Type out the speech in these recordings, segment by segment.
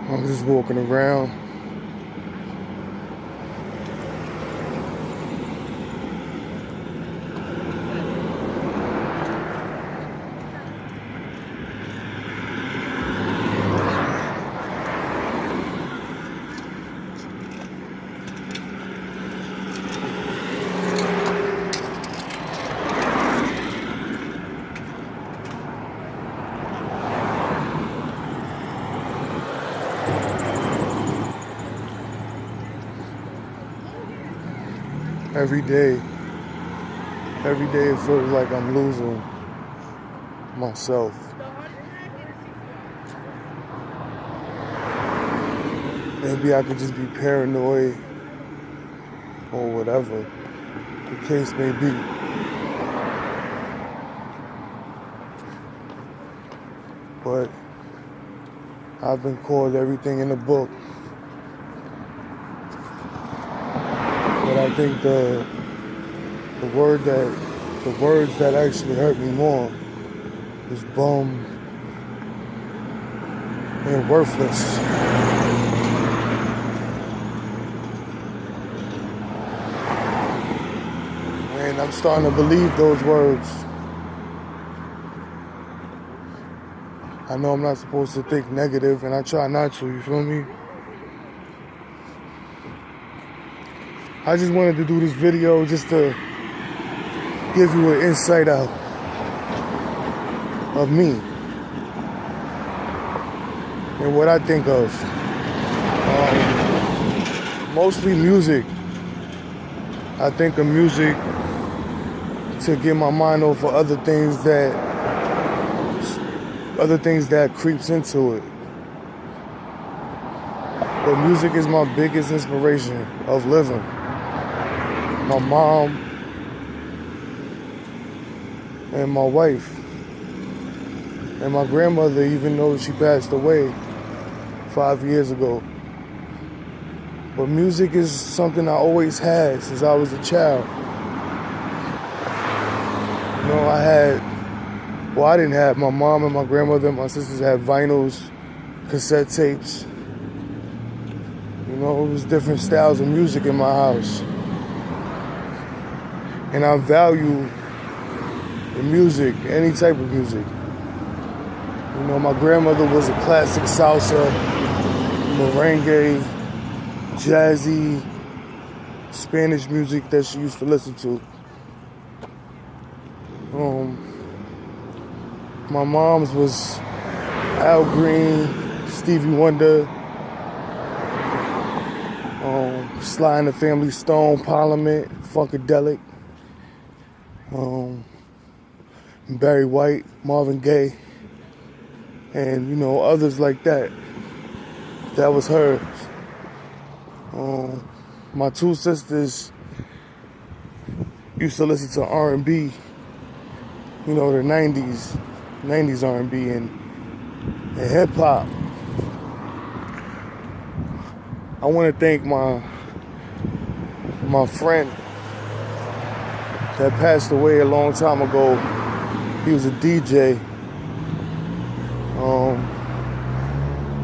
I'm just walking around. Every day it feels like I'm losing myself. Maybe I could just be paranoid or whatever the case may be. But I've been called everything in the book. But I think the words that actually hurt me more is bum and worthless. And I'm starting to believe those words. I know I'm not supposed to think negative, and I try not to, you feel me? I just wanted to do this video just to give you an insight out of me and what I think of. Mostly music. I think of music to get my mind off of other things that creeps into it. But music is my biggest inspiration of living. My mom and my wife and my grandmother, even though she passed away 5 years ago. But music is something I always had since I was a child. You know, I didn't have, my mom and my grandmother and my sisters had vinyls, cassette tapes. You know, it was different styles of music in my house. And I value the music, any type of music. You know, my grandmother was a classic salsa, merengue, jazzy, Spanish music that she used to listen to. My mom's was Al Green, Stevie Wonder, Sly and the Family Stone, Parliament, Funkadelic, Barry White, Marvin Gaye, and you know, others like that. That was hers. My two sisters used to listen to R&B, you know, the 90s R&B and hip hop. I want to thank my friend that passed away a long time ago. He was a DJ.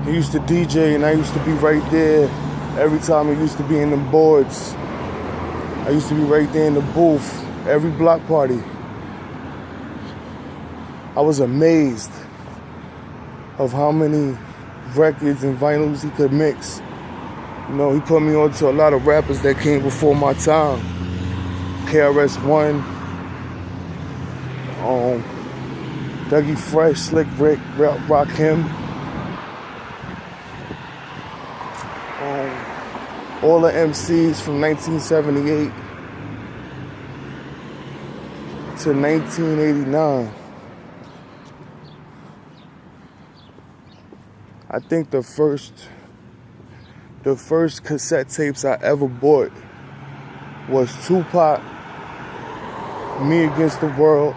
He used to DJ and I used to be right there every time he used to be in the boards. I used to be right there in the booth, every block party. I was amazed of how many records and vinyls he could mix. You know, he put me on to a lot of rappers that came before my time. KRS-One, Dougie Fresh, Slick Rick, Rakim. All the MCs from 1978 to 1989. I think the first cassette tapes I ever bought was Tupac, Me Against the World,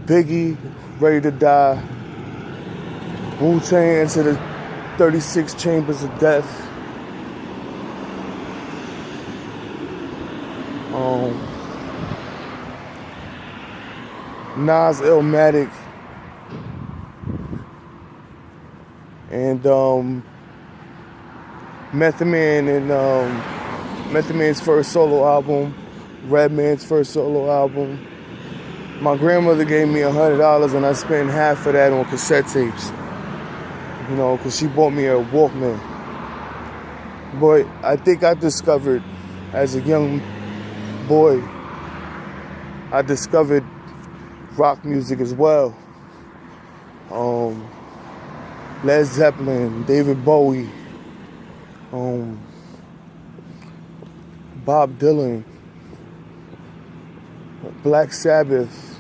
Biggie, Ready to Die, Wu-Tang Into the 36 Chambers of Death, Nas Illmatic, and Method Man's first solo album, Redman's first solo album. My grandmother gave me $100 and I spent half of that on cassette tapes, because she bought me a Walkman. But I think I discovered, as a young boy, I discovered rock music as well. Led Zeppelin, David Bowie, Bob Dylan, Black Sabbath,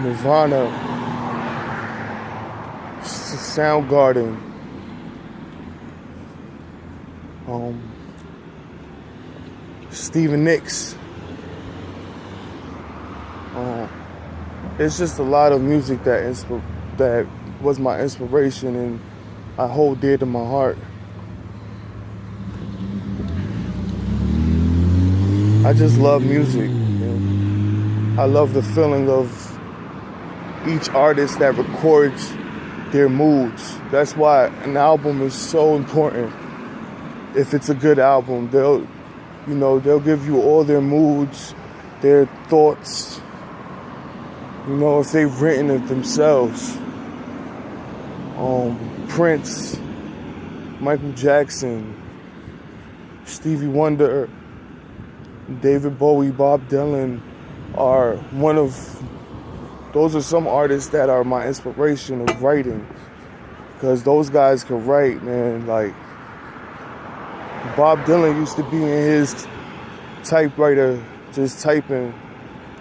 Nirvana, Soundgarden, Stevie Nicks. It's just a lot of music that was my inspiration and I hold dear to my heart. I just love music. I love the feeling of each artist that records their moods. That's why an album is so important. If it's a good album, they'll give you all their moods, their thoughts, if they've written it themselves. Prince, Michael Jackson, Stevie Wonder, David Bowie, Bob Dylan those are some artists that are my inspiration of writing, because those guys can write, man. Like Bob Dylan used to be in his typewriter just typing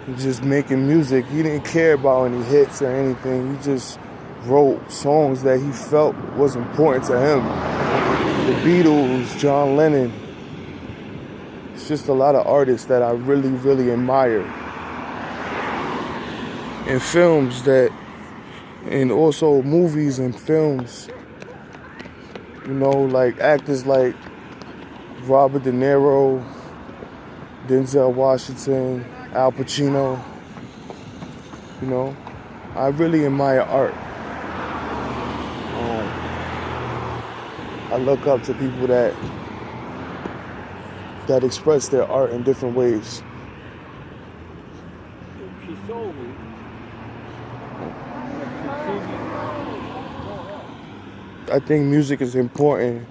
and just making music. He didn't care about any hits or anything. He just wrote songs that he felt was important to him. The Beatles, John Lennon. It's just a lot of artists that I really, really admire. And films and also movies and films, like actors like Robert De Niro, Denzel Washington, Al Pacino. I really admire art. I look up to people that express their art in different ways. She sold me. I think music is important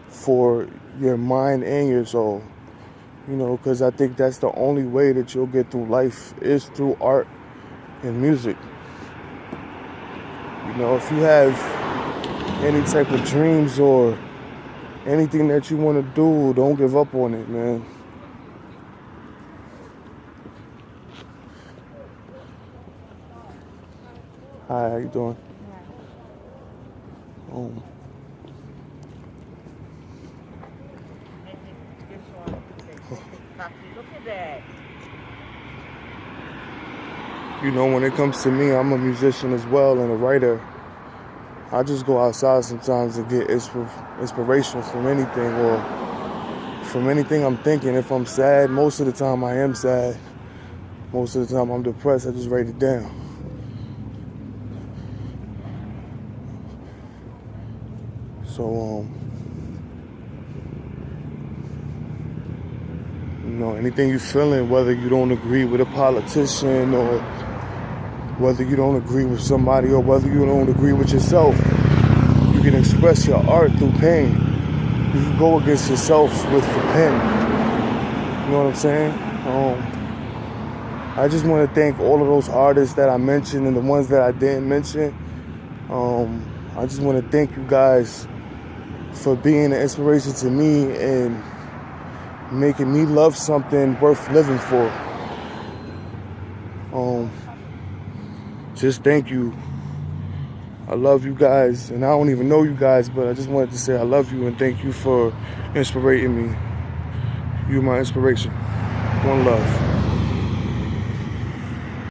for your mind and your soul, because I think that's the only way that you'll get through life is through art and music. If you have any type of dreams or anything that you want to do, don't give up on it, man. Hi, how you doing? Look at that. When it comes to me, I'm a musician as well and a writer. I just go outside sometimes to get inspiration from anything or from anything I'm thinking. If I'm sad, most of the time I am sad. Most of the time I'm depressed, I just write it down. So, anything you're feeling, whether you don't agree with a politician or whether you don't agree with somebody or whether you don't agree with yourself, you can express your art through pain. You can go against yourself with the pen. You know what I'm saying? I just want to thank all of those artists that I mentioned and the ones that I didn't mention. I just want to thank you guys for being an inspiration to me and making me love something worth living for. Just thank you. I love you guys, and I don't even know you guys, but I just wanted to say I love you and thank you for inspiring me. You're my inspiration. One love.